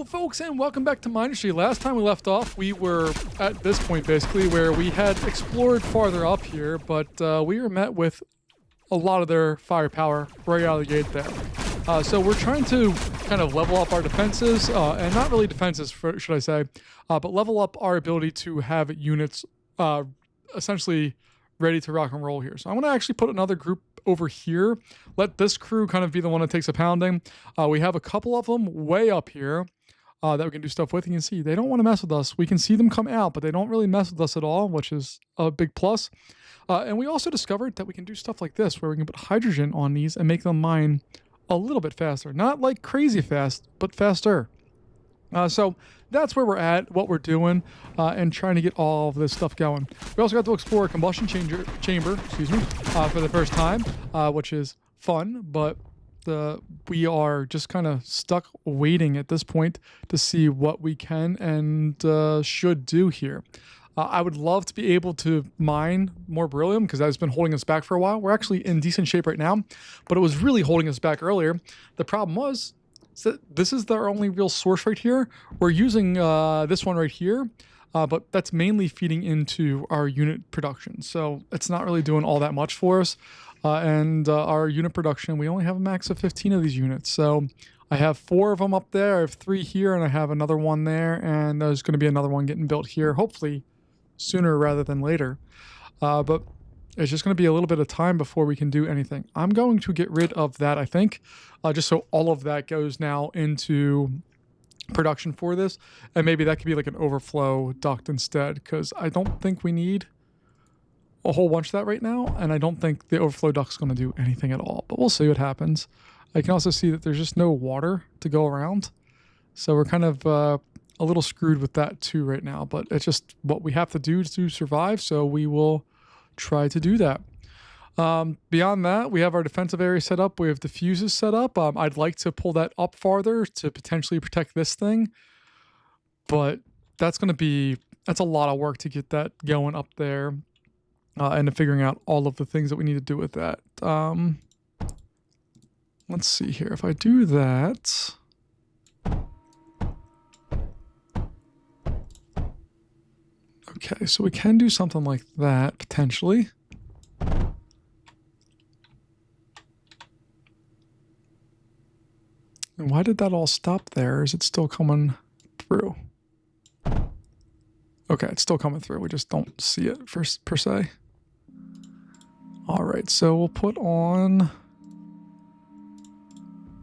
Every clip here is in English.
Hello, folks, and welcome back to Mindustry. Last time we left off, we were at this point, basically, where we had explored farther up here, but we were met with a lot of their firepower right out of the gate there. So we're trying to kind of level up our defenses, and not really defenses, should I say, but level up our ability to have units essentially ready to rock and roll here. So I'm going to actually put another group over here. Let this crew kind of be the one that takes a pounding. We have a couple of them way up here that we can do stuff with. You can see they don't want to mess with us. We can see them come out, but they don't really mess with us at all, which is a big plus. And we also discovered that we can do stuff like this, where we can put hydrogen on these and make them mine a little bit faster. Not like crazy fast, but faster. So that's where we're at, what we're doing, and trying to get all of this stuff going. We also got to explore a combustion chamber, for the first time, which is fun, but we are just kind of stuck waiting at this point to see what we can and should do here. I would love to be able to mine more beryllium because that's been holding us back for a while. We're actually in decent shape right now, but it was really holding us back earlier. The problem was, so this is our only real source right here. We're using this one right here, but that's mainly feeding into our unit production. So it's not really doing all that much for us. And our unit production, we only have a max of 15 of these units. So I have 4 of them up there. I have 3 here, and I have another one there. And there's going to be another one getting built here, hopefully sooner rather than later. But it's just going to be a little bit of time before we can do anything. I'm going to get rid of that, I think, just so all of that goes now into production for this. And maybe that could be like an overflow duct instead, because I don't think we need a whole bunch of that right now. And I don't think the overflow duct is going to do anything at all. But we'll see what happens. I can also see that there's just no water to go around. So we're kind of a little screwed with that too right now. But it's just what we have to do to survive. So we will try to do that. Beyond that, we have our defensive area set up. We have diffuses set up. I'd like to pull that up farther to potentially protect this thing, but that's a lot of work to get that going up there, and to figuring out all of the things that we need to do with that. Let's see here. If I do that, okay, so we can do something like that, potentially. And why did that all stop there? Is it still coming through? Okay, it's still coming through. We just don't see it per se. All right, so we'll put on a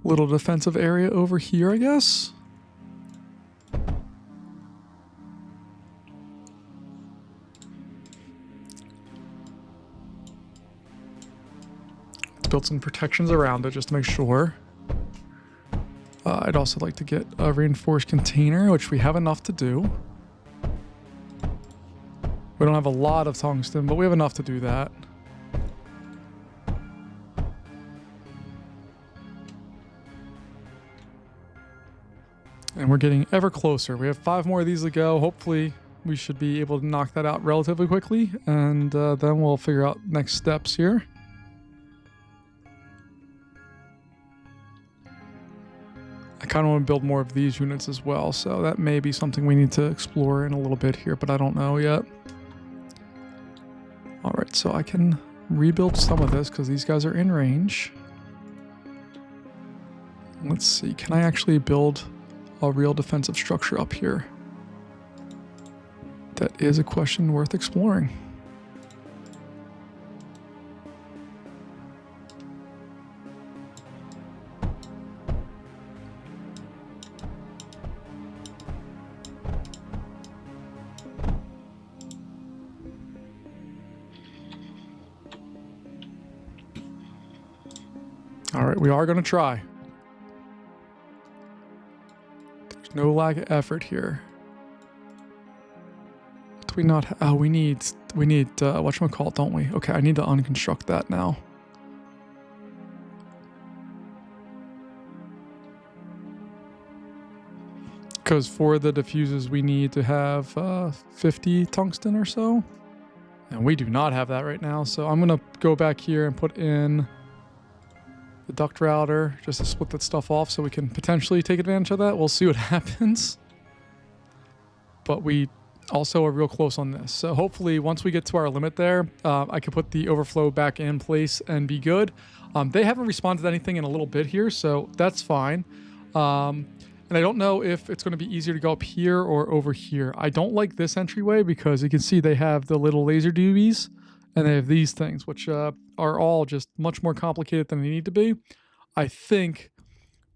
little defensive area over here, I guess. Build some protections around it just to make sure. I'd also like to get a reinforced container, which we have enough to do. We don't have a lot of tungsten, but we have enough to do that. And we're getting ever closer. We have 5 more of these to go. Hopefully we should be able to knock that out relatively quickly, and then we'll figure out next steps here. I kind of want to build more of these units as well, so that may be something we need to explore in a little bit here, but I don't know yet. Alright, so I can rebuild some of this because these guys are in range. Let's see, can I actually build a real defensive structure up here? That is a question worth exploring. All right, we are going to try. There's no lack of effort here. Do we not? Oh, we need whatchamacallit, don't we? Okay, I need to unconstruct that now. Because for the diffuses, we need to have 50 tungsten or so. And we do not have that right now. So I'm going to go back here and put in the duct router just to split that stuff off so we can potentially take advantage of that. We'll see what happens. But we also are real close on this. So hopefully once we get to our limit there, I can put the overflow back in place and be good. They haven't responded to anything in a little bit here, so that's fine. And I don't know if it's going to be easier to go up here or over here. I don't like this entryway because you can see they have the little laser doobies and they have these things, which are all just much more complicated than they need to be. I think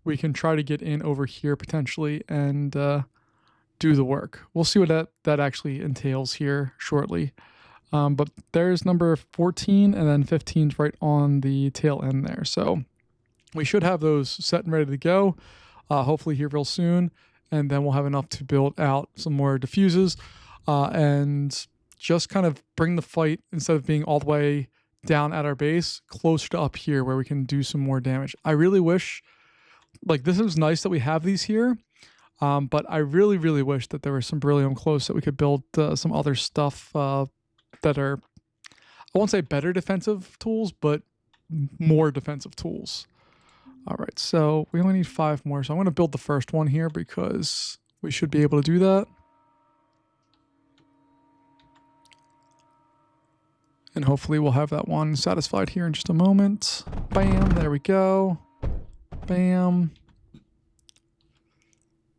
we can try to get in over here potentially and do the work. We'll see what that actually entails here shortly. But there's number 14 and then 15's right on the tail end there. So we should have those set and ready to go. Hopefully here real soon, and then we'll have enough to build out some more diffuses and just kind of bring the fight, instead of being all the way down at our base, closer to up here where we can do some more damage. I really wish, like, this is nice that we have these here, but I really, really wish that there was some beryllium close that we could build some other stuff that are, I won't say better defensive tools, but more defensive tools. All right, so we only need 5 more. So I'm going to build the first one here because we should be able to do that. And hopefully we'll have that one satisfied here in just a moment. Bam, there we go. Bam.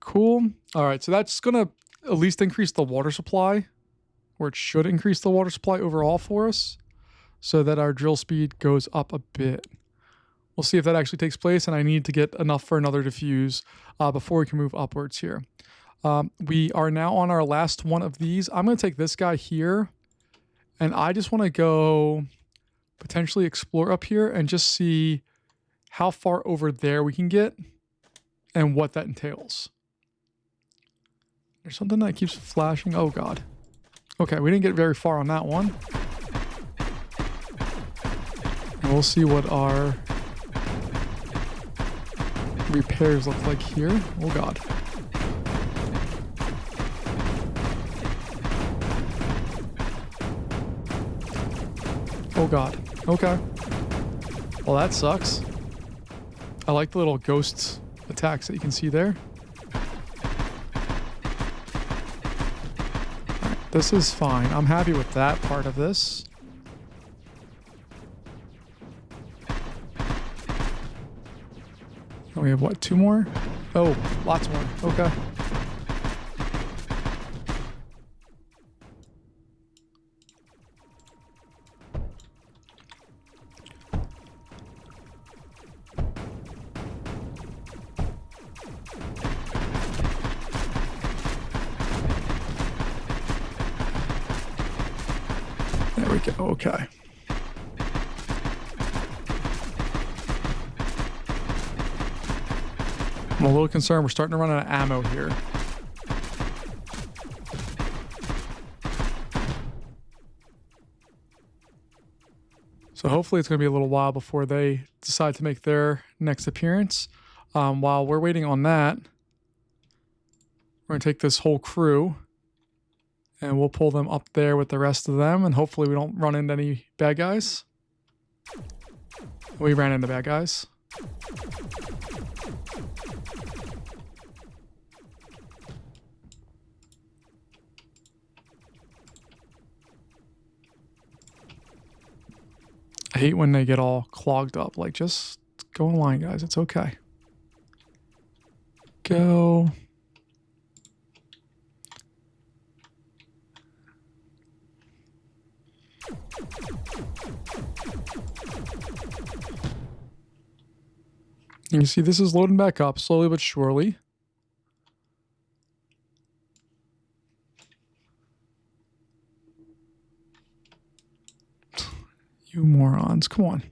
Cool. All right, so that's going to at least increase the water supply, or it should increase the water supply overall for us, so that our drill speed goes up a bit. We'll see if that actually takes place, and I need to get enough for another diffuse before we can move upwards here. We are now on our last one of these. I'm going to take this guy here, and I just want to go potentially explore up here and just see how far over there we can get and what that entails. There's something that keeps flashing. Oh, God. Okay, we didn't get very far on that one. And we'll see what our repairs look like here. Oh God. Oh God. Okay. Well, that sucks. I like the little ghost attacks that you can see there. Right, this is fine. I'm happy with that part of this. We have what, 2 more? Oh, lots more. Okay. There we go. Okay. I'm a little concerned. We're starting to run out of ammo here. So hopefully it's going to be a little while before they decide to make their next appearance. While we're waiting on that, we're going to take this whole crew and we'll pull them up there with the rest of them, and hopefully we don't run into any bad guys. We ran into bad guys. I hate when they get all clogged up. Like, just go in line, guys. It's okay. Go. You can see this is loading back up slowly but surely. You morons, come on.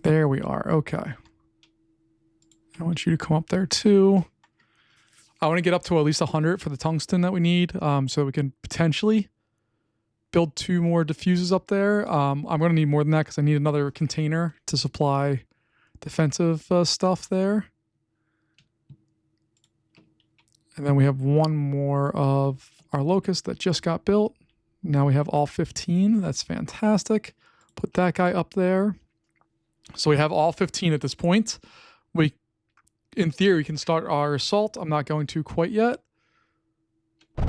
There we are, okay. I want you to come up there too. I want to get up to at least 100 for the tungsten that we need, so we can potentially build 2 more diffuses up there. I'm going to need more than that because I need another container to supply defensive stuff there. And then we have 1 more of our locust that just got built. Now we have all 15. That's fantastic. Put that guy up there. So we have all 15 at this point. We, in theory, can start our assault. I'm not going to quite yet. Try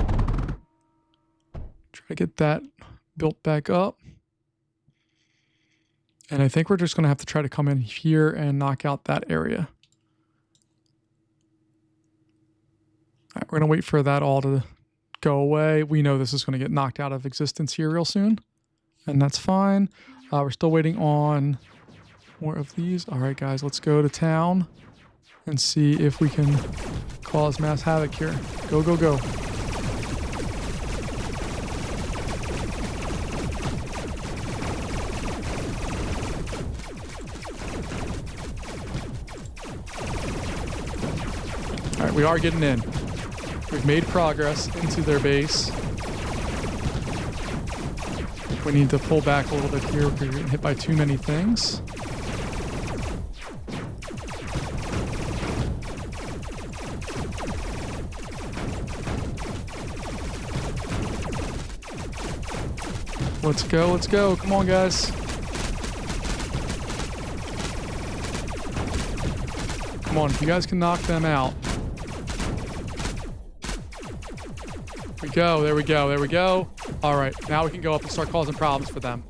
to get that built back up. And I think we're just going to have to try to come in here and knock out that area. All right, we're going to wait for that all to go away. We know this is going to get knocked out of existence here real soon. And that's fine. We're still waiting on more of these. All right, guys, let's go to town and see if we can cause mass havoc here. Go, go, go. All right, we are getting in. We've made progress into their base. We need to pull back a little bit here because we're getting hit by too many things. Let's go, let's go. Come on, guys. Come on, if you guys can knock them out. There we go, there we go. All right, now we can go up and start causing problems for them.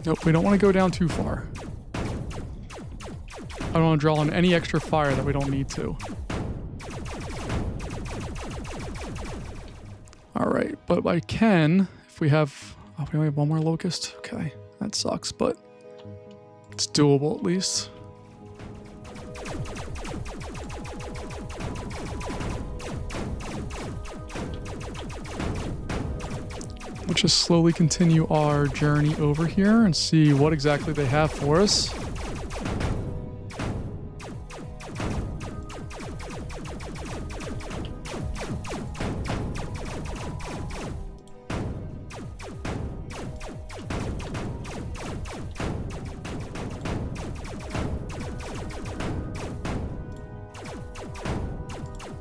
Nope, we don't want to go down too far. I don't want to draw on any extra fire that we don't need to. All right, but I can, if we have... Oh, we only have one more locust? Okay, that sucks, but it's doable at least. Let's just slowly continue our journey over here and see what exactly they have for us.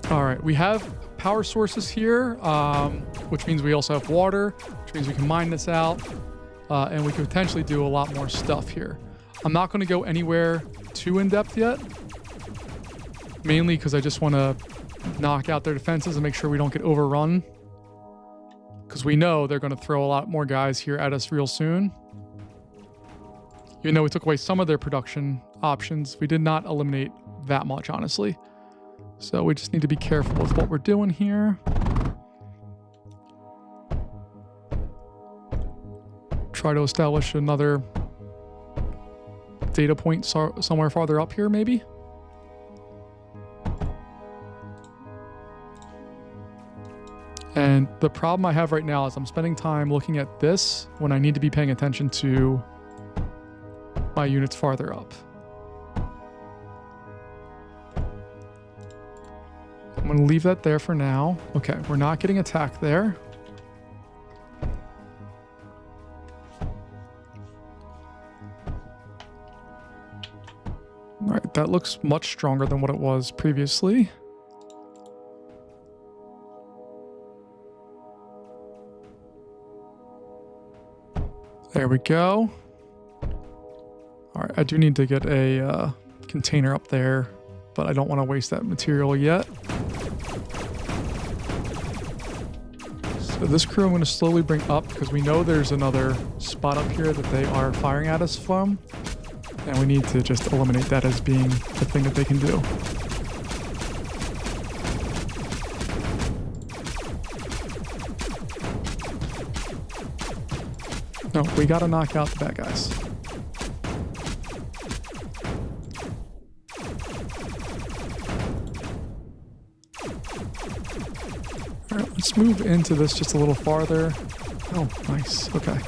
All right, we have power sources here, which means we also have water, which means we can mine this out, and we could potentially do a lot more stuff here. I'm not going to go anywhere too in-depth yet, mainly because I just want to knock out their defenses and make sure we don't get overrun, because we know they're going to throw a lot more guys here at us real soon. Even though we took away some of their production options, we did not eliminate that much, honestly. So we just need to be careful with what we're doing here. Try to establish another data point somewhere farther up here, maybe. And the problem I have right now is I'm spending time looking at this when I need to be paying attention to my units farther up. I'm going to leave that there for now. Okay, we're not getting attacked there. All right, that looks much stronger than what it was previously. There we go. All right, I do need to get a container up there, but I don't want to waste that material yet. So this crew I'm going to slowly bring up because we know there's another spot up here that they are firing at us from. And we need to just eliminate that as being the thing that they can do. No, we got to knock out the bad guys. All right, let's move into this just a little farther. Oh, nice. Okay.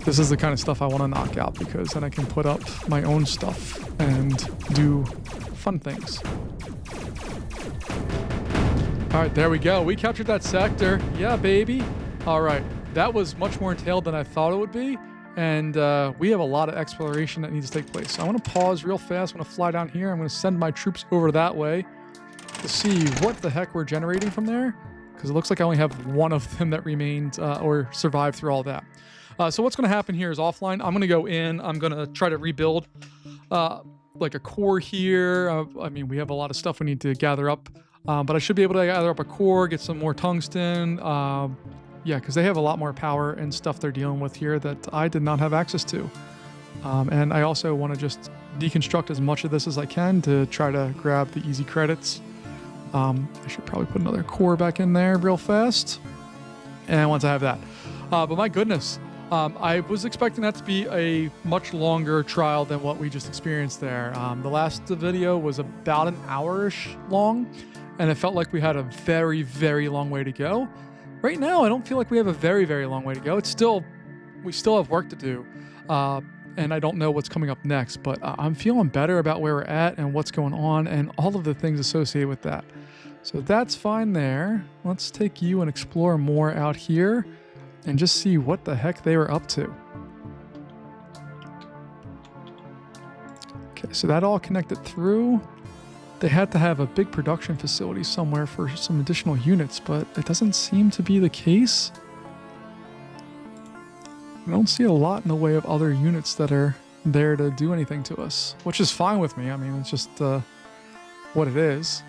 This is the kind of stuff I want to knock out because then I can put up my own stuff and do fun things. All right, there we go. We captured that sector. Yeah, baby. All right, that was much more entailed than I thought it would be. And we have a lot of exploration that needs to take place. So I want to pause real fast. I'm going to fly down here. I'm going to send my troops over that way to see what the heck we're generating from there. Because it looks like I only have one of them that remained or survived through all that. So what's going to happen here is offline. I'm going to go in. I'm going to try to rebuild like a core here. I mean, we have a lot of stuff we need to gather up. But I should be able to gather up a core, get some more tungsten. Yeah, because they have a lot more power and stuff they're dealing with here that I did not have access to. And I also want to just deconstruct as much of this as I can to try to grab the easy credits. I should probably put another core back in there real fast. And once I have that. But my goodness, I was expecting that to be a much longer trial than what we just experienced there. The last video was about an hour-ish long, and it felt like we had a very, very long way to go. Right now, I don't feel like we have a very, very long way to go. We still have work to do, and I don't know what's coming up next, but I'm feeling better about where we're at and what's going on and all of the things associated with that. So that's fine there. Let's take you and explore more out here and just see what the heck they were up to. Okay, so that all connected through. They had to have a big production facility somewhere for some additional units, but it doesn't seem to be the case. I don't see a lot in the way of other units that are there to do anything to us, which is fine with me. I mean, it's just what it is.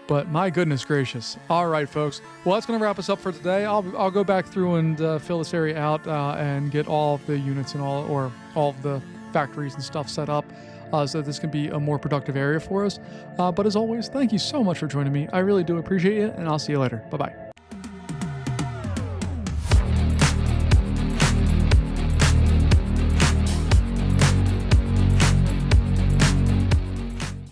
But my goodness gracious. All right, folks. Well, that's going to wrap us up for today. I'll go back through and fill this area out and get all of the units and all of the factories and stuff set up. So this can be a more productive area for us. But as always, thank you so much for joining me. I really do appreciate it, and I'll see you later. Bye-bye.